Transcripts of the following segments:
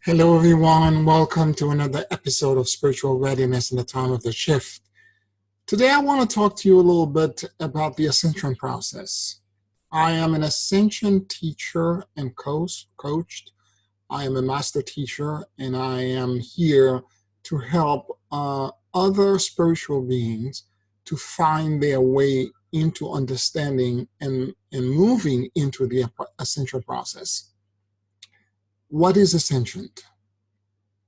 Hello, everyone. Welcome to another episode of Spiritual Readiness in the Time of the Shift. Today, I want to talk to you a little bit about the Ascension process. I am an Ascension teacher and coach. I am a master teacher, and I am here to help other spiritual beings to find their way into understanding and moving into the Ascension process. What is Ascension?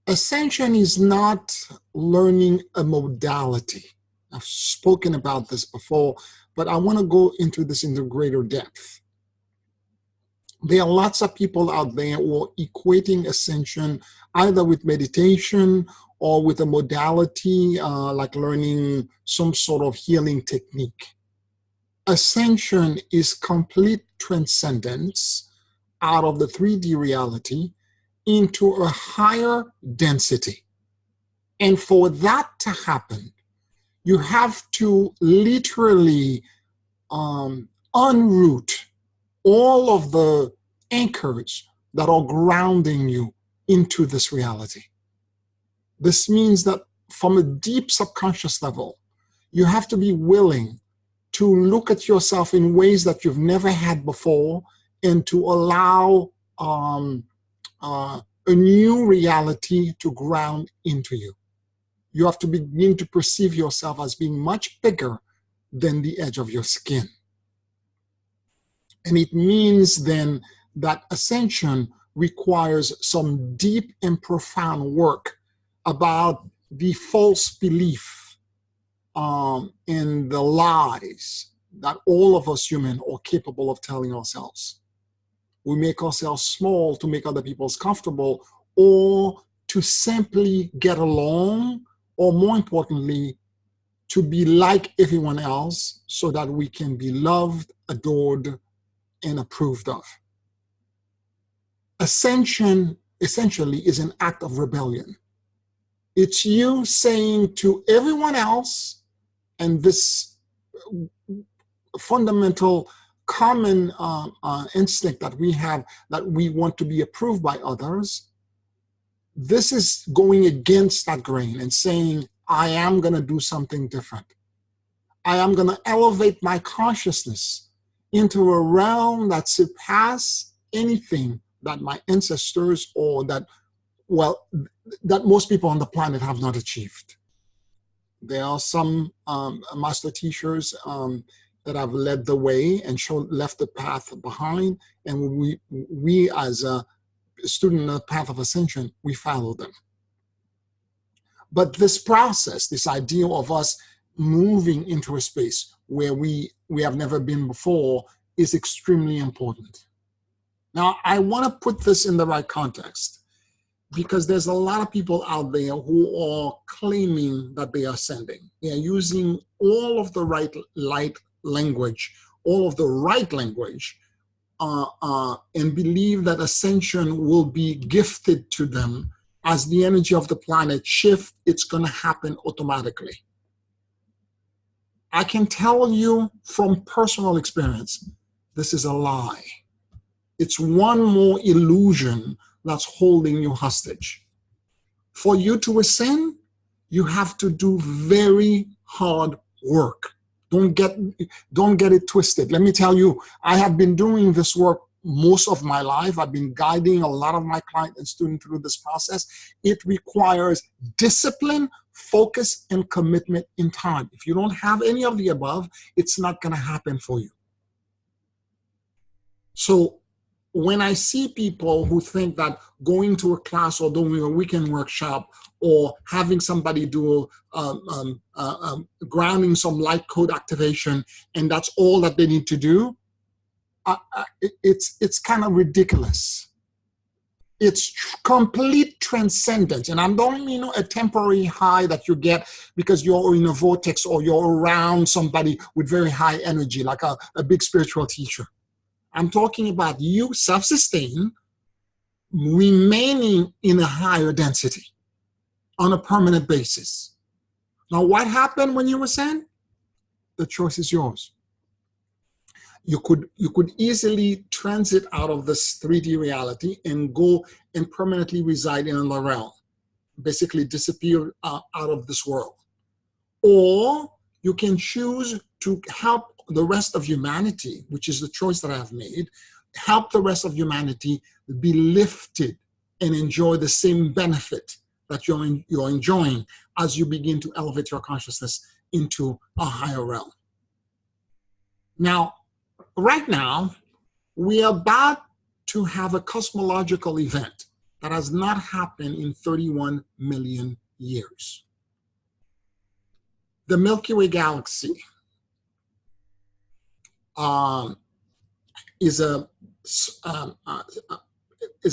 Ascension is not learning a modality. I've spoken about this before, but I want to go into this into greater depth. There are lots of people out there who are equating Ascension either with meditation or with a modality like learning some sort of healing technique. Ascension is complete transcendence out of the 3D reality into a higher density. And for that to happen, you have to literally unroot all of the anchors that are grounding you into this reality. This means that from a deep subconscious level, you have to be willing to look at yourself in ways that you've never had before and to allow a new reality to ground into you. You have to begin to perceive yourself as being much bigger than the edge of your skin. And it means then that Ascension requires some deep and profound work about the false belief and the lies that all of us humans are capable of telling ourselves. We make ourselves small to make other people comfortable or to simply get along, or more importantly, to be like everyone else so that we can be loved, adored, and approved of. Ascension essentially is an act of rebellion. It's you saying to everyone else, and this fundamental common instinct that we have, that we want to be approved by others, this is going against that grain and saying, I am going to do something different. I am going to elevate my consciousness into a realm that surpasses anything that my ancestors or that most people on the planet have not achieved. There are some master teachers that have led the way and left the path behind, and we as a student in the path of Ascension, we follow them. But this process, this idea of us moving into a space where we have never been before, is extremely important. Now, I want to put this in the right context, because there's a lot of people out there who are claiming that they are ascending. They are using all of the right language, and believe that Ascension will be gifted to them as the energy of the planet shift. It's going to happen automatically. I can tell you from personal experience, this is a lie. It's one more illusion that's holding you hostage. For you to ascend, you have to do very hard work. Don't get it twisted. Let me tell you, I have been doing this work most of my life. I've been guiding a lot of my clients and students through this process. It requires discipline, focus, and commitment in time. If you don't have any of the above, it's not going to happen for you. So when I see people who think that going to a class or doing a weekend workshop or having somebody do grounding some light code activation, and that's all that they need to do, it's kind of ridiculous. It's complete transcendence. And I don't mean a temporary high that you get because you're in a vortex or you're around somebody with very high energy, like a big spiritual teacher. I'm talking about you self-sustained, remaining in a higher density on a permanent basis. Now, what happened when you ascend? The choice is yours. You could easily transit out of this 3D reality and go and permanently reside in another realm, basically disappear out of this world. Or you can choose to help the rest of humanity, which is the choice that I have made, help the rest of humanity be lifted and enjoy the same benefit that you're enjoying as you begin to elevate your consciousness into a higher realm. Now, right now, we are about to have a cosmological event that has not happened in 31 million years. The Milky Way galaxy is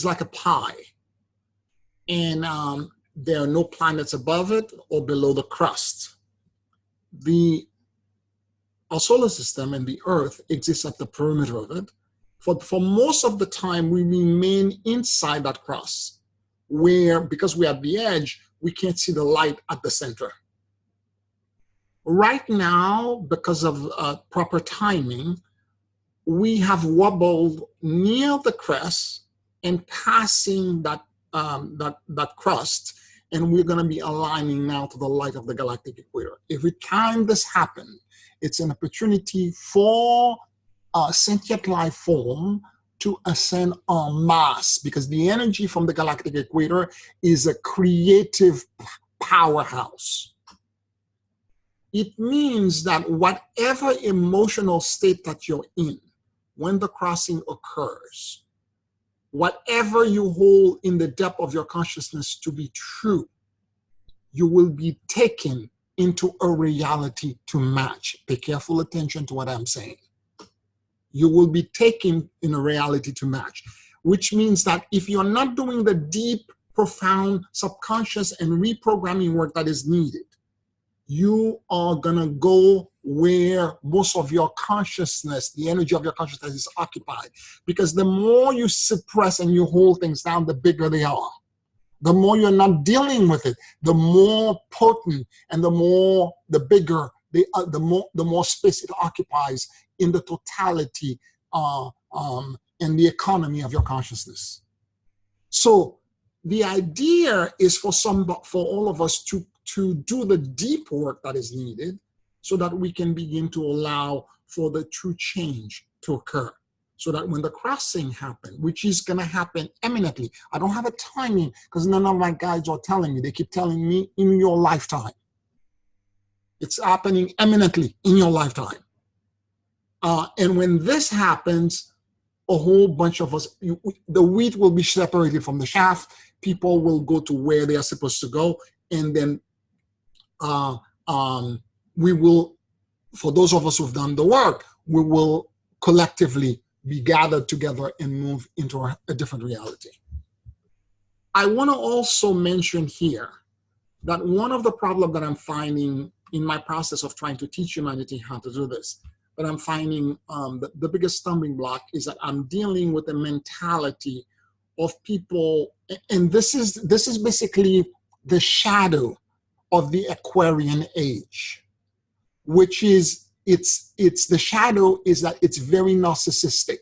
like a pie, and there are no planets above it or below the crust. Our solar system and the Earth exists at the perimeter of it. For most of the time, we remain inside that crust, where, because we're at the edge, we can't see the light at the center. Right now, because of proper timing, we have wobbled near the crest and passing that crust, and we're going to be aligning now to the light of the galactic equator. Every time this happens, it's an opportunity for sentient life form to ascend en masse, because the energy from the galactic equator is a creative powerhouse. It means that whatever emotional state that you're in when the crossing occurs, whatever you hold in the depth of your consciousness to be true, you will be taken into a reality to match. Pay careful attention to what I'm saying. You will be taken in a reality to match, which means that if you're not doing the deep, profound, subconscious and reprogramming work that is needed, you are gonna go where most of your consciousness, the energy of your consciousness is occupied. Because the more you suppress and you hold things down, the bigger they are. The more you're not dealing with it, the more potent and the bigger they are, the more space it occupies in the totality and the economy of your consciousness. So the idea is for all of us to do the deep work that is needed so that we can begin to allow for the true change to occur. So that when the crossing happens, which is going to happen imminently, I don't have a timing because none of my guides are telling me. They keep telling me in your lifetime. It's happening imminently in your lifetime. And when this happens, a whole bunch of us, the wheat will be separated from the chaff. People will go to where they are supposed to go. And then we will, for those of us who've done the work, we will collectively be gathered together and move into a different reality. I want to also mention here that one of the problems that I'm finding in my process of trying to teach humanity how to do this, that I'm finding the biggest stumbling block is that I'm dealing with the mentality of people, and this is basically the shadow of the Aquarian age, which is it's the shadow is that it's very narcissistic.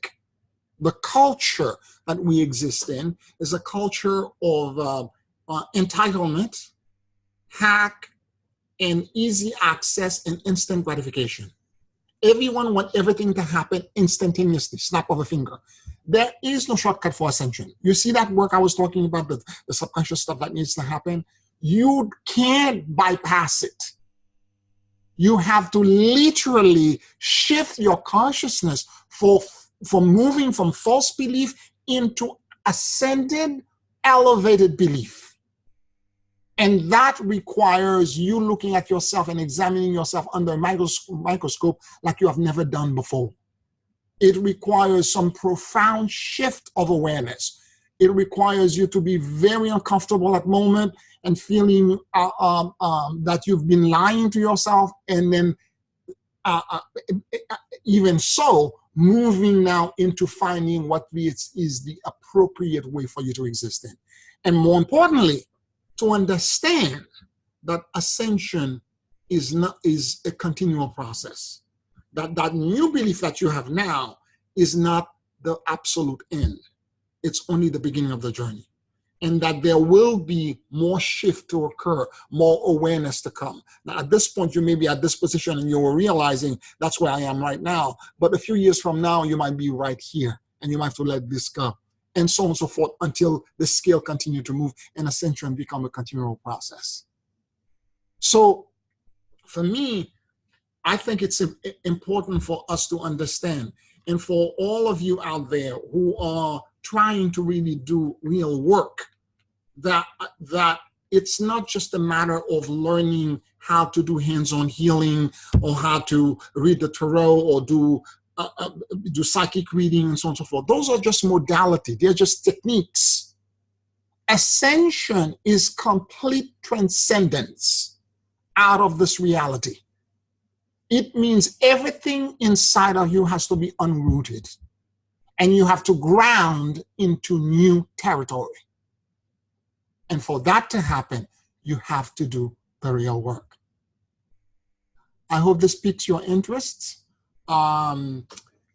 The culture that we exist in is a culture of entitlement, hack, and easy access and instant gratification. Everyone wants everything to happen instantaneously, snap of a finger. There is no shortcut for ascension. You see that work I was talking about, the subconscious stuff that needs to happen? You can't bypass it. You have to literally shift your consciousness from moving from false belief into ascended, elevated belief. And that requires you looking at yourself and examining yourself under a microscope like you have never done before. It requires some profound shift of awareness. It requires you to be very uncomfortable at the moment and feeling that you've been lying to yourself, and then even so, moving now into finding what is the appropriate way for you to exist in. And more importantly, to understand that ascension is a continual process. that new belief that you have now is not the absolute end. It's only the beginning of the journey. And that there will be more shift to occur, more awareness to come. Now, at this point, you may be at this position and you're realizing that's where I am right now. But a few years from now, you might be right here and you might have to let this go, and so on and so forth, until the scale continue to move and ascension become a continual process. So for me, I think it's important for us to understand, and for all of you out there who are trying to really do real work, that it's not just a matter of learning how to do hands-on healing or how to read the tarot or do psychic reading and so on and so forth. Those are just modality. They're just techniques. Ascension is complete transcendence out of this reality. It means everything inside of you has to be unrooted, and you have to ground into new territory. And for that to happen, you have to do the real work. I hope this piques your interest.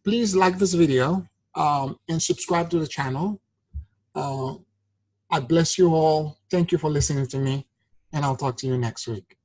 Please like this video and subscribe to the channel. I bless you all. Thank you for listening to me, and I'll talk to you next week.